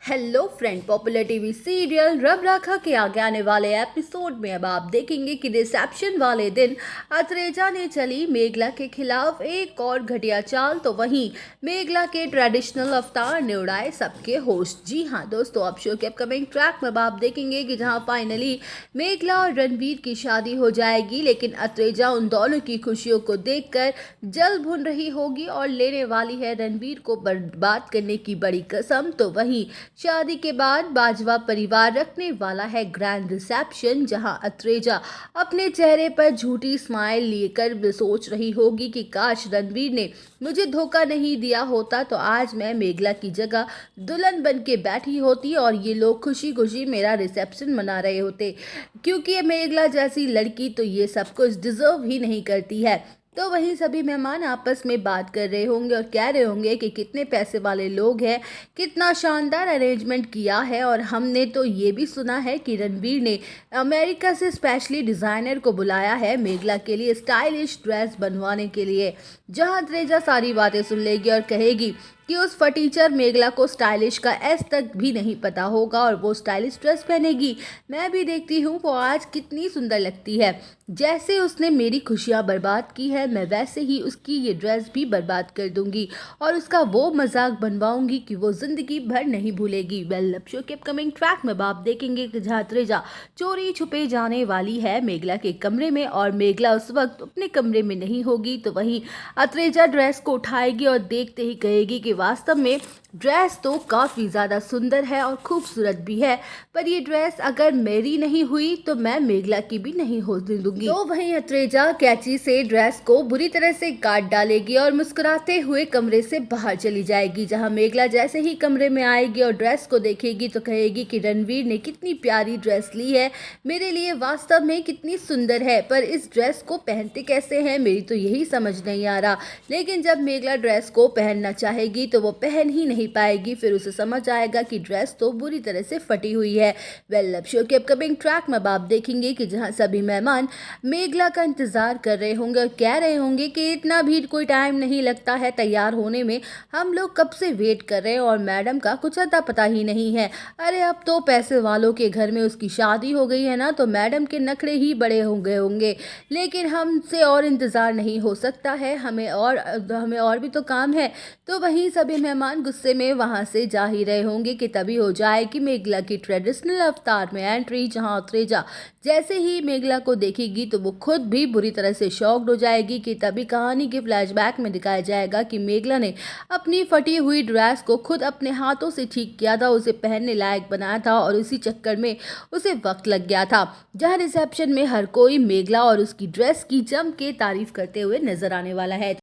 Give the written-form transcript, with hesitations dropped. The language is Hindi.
Hello friend, popular TV serial रब राखा के आगे आने वाले एपिसोड में अब आप देखेंगे कि रिसेप्शन वाले दिन अत्रेजा ने चली मेघला के खिलाफ एक और घटिया चाल, तो वहीं मेघला के ट्रेडिशनल अवतार ने उड़ाए सबके होश। जी हाँ दोस्तों, अब शो के अपकमिंग ट्रैक में अब आप देखेंगे कि जहां फाइनली मेघला और रणवीर की शादी हो जाएगी, लेकिन अत्रेजा उन दोनों की खुशियों को देखकर जल भुन रही होगी और लेने वाली है रणवीर को बर्बाद करने की बड़ी कसम। तो वहीं शादी के बाद बाजवा परिवार रखने वाला है ग्रैंड रिसेप्शन, जहां अत्रेजा अपने चेहरे पर झूठी स्माइल लेकर सोच रही होगी कि काश रणवीर ने मुझे धोखा नहीं दिया होता तो आज मैं मेघला की जगह दुल्हन बन के बैठी होती और ये लोग खुशी खुशी मेरा रिसेप्शन मना रहे होते, क्योंकि मेघला जैसी लड़की तो ये सब कुछ डिजर्व ही नहीं करती है। तो वहीं सभी मेहमान आपस में बात कर रहे होंगे और कह रहे होंगे कि कितने पैसे वाले लोग हैं, कितना शानदार अरेंजमेंट किया है। और हमने तो ये भी सुना है कि रणवीर ने अमेरिका से स्पेशली डिज़ाइनर को बुलाया है मेघला के लिए स्टाइलिश ड्रेस बनवाने के लिए, जहां त्रेजा सारी बातें सुन लेगी और कहेगी कि उस फटीचर मेघला को स्टाइलिश का एस तक भी नहीं पता होगा और वो स्टाइलिश ड्रेस पहनेगी। मैं भी देखती हूँ वो आज कितनी सुंदर लगती है, जैसे उसने मेरी खुशियाँ बर्बाद की है मैं वैसे ही उसकी ये ड्रेस भी बर्बाद कर दूंगी और उसका वो मजाक बनवाऊंगी कि वो जिंदगी भर नहीं भूलेगी। वेल, अब शो के अपकमिंग ट्रैक में आप देखेंगे कि जहाँ त्रेजा चोरी छुपे जाने वाली है मेघला के कमरे में और मेघला उस वक्त अपने कमरे में नहीं होगी, तो वहीं अत्रेजा ड्रेस को उठाएगी और देखते ही कहेगी कि वास्तव में ड्रेस तो काफ़ी ज़्यादा सुंदर है और खूबसूरत भी है, पर ये ड्रेस अगर मेरी नहीं हुई तो मैं मेघला की भी नहीं होने दूंगी। तो वहीं अत्रेजा कैंची से ड्रेस को बुरी तरह से काट डालेगी और मुस्कुराते हुए कमरे से बाहर चली जाएगी, जहां मेघला जैसे ही कमरे में आएगी और ड्रेस को देखेगी तो कहेगी कि रणवीर ने कितनी प्यारी ड्रेस ली है मेरे लिए, वास्तव में कितनी सुंदर है, पर इस ड्रेस को पहनते कैसे हैं मेरी तो यही समझ नहीं आ रहा। लेकिन जब मेघला ड्रेस को पहनना चाहेगी तो वो पहन ही नहीं पाएगी, फिर उसे समझ आएगा कि ड्रेस तो बुरी तरह से फटी हुई है। वेल, अब शो के अपकमिंग ट्रैक में आप देखेंगे कि जहां सभी मेहमान मेघला का इंतजार कर रहे होंगे और कह रहे होंगे कि इतना भी कोई टाइम नहीं लगता है तैयार होने में, हम लोग कब से वेट कर रहे हैं और मैडम का कुछ अता पता ही नहीं है। अरे अब तो पैसे वालों के घर में उसकी शादी हो गई है ना, तो मैडम के नखरे ही बड़े हो गए होंगे, लेकिन हमसे और इंतजार नहीं हो सकता है, हमें और भी तो काम है। तो वहीं सभी मेहमान गुस्से में वहां से जा ही रहे होंगे कि तभी हो जाए कि मेघला की ट्रेडिशनल अवतार में एंट्री, जहां त्रेजा जैसे ही मेघला को देखेगी तो वो खुद भी बुरी तरह से शॉक्ड हो जाएगी कि तभी कहानी के फ्लैशबैक में दिखाया जाएगा कि मेघला ने अपनी फटी हुई ड्रेस को खुद अपने हाथों से ठीक किया था, उसे पहनने लायक बनाया था और इसी चक्कर में उसे वक्त लग गया था। जहां रिसेप्शन में हर कोई मेघला और उसकी ड्रेस की जम के तारीफ करते हुए नजर आने वाला है।